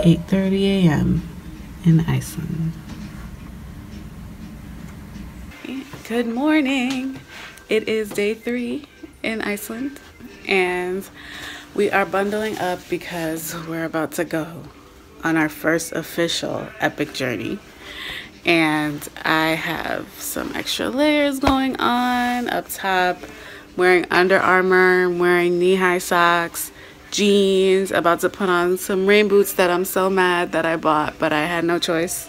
8:30 a.m. in Iceland. Good morning. It is day 3 in Iceland and we are bundling up because we're about to go on our first official epic journey. And I have some extra layers going on up top, wearing Under Armour, wearing knee-high socks, jeans, about to put on some rain boots that I'm so mad that I bought, but I had no choice.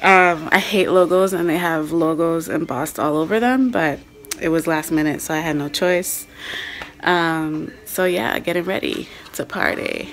I hate logos and they have logos embossed all over them, but it was last minute, so I had no choice. So yeah, getting ready to party.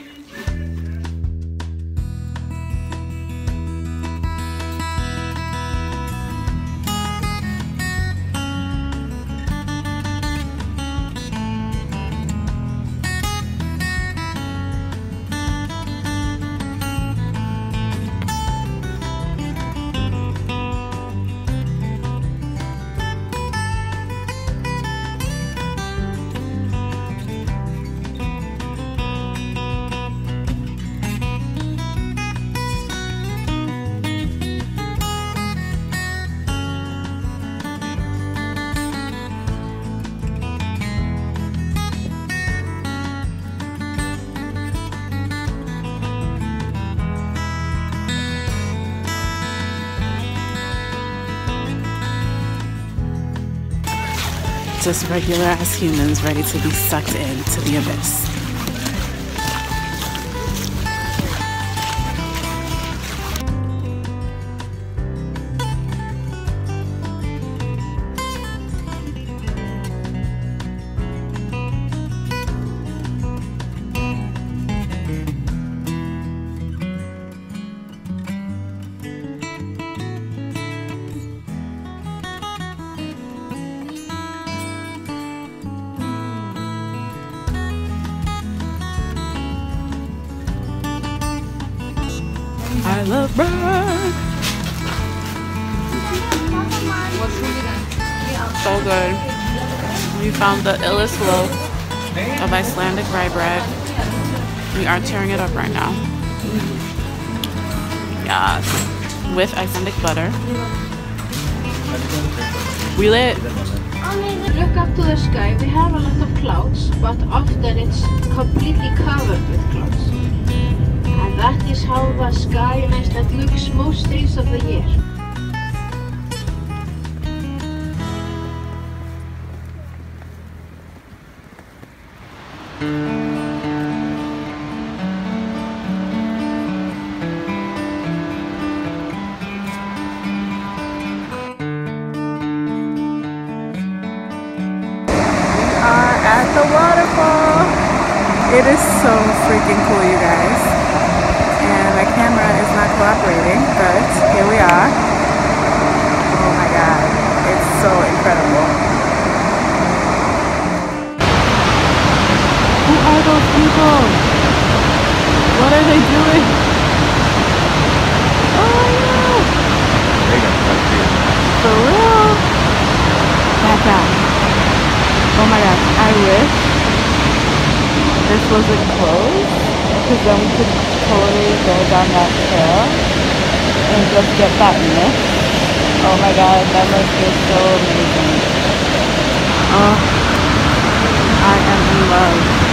Just regular ass humans ready to be sucked into the abyss. I love bread. So good. We found the illest loaf of Icelandic rye bread. We are tearing it up right now. Yes. With Icelandic butter. We lit. Look up to the sky. We have a lot of clouds, but often it's completely covered with clouds. And that is how the sky in Iceland looks most days of the year. We are at the waterfall. It is so freaking cool, you guys. And my camera is not cooperating, but here we are. Oh my god, it's so incredible. Who are those people? What are they doing? Oh no! For real? Back out. Oh my god, I wish this wasn't closed, because then we could totally go down that trail and just get that mist. Oh my god, that must feel so amazing. Oh, I am in love.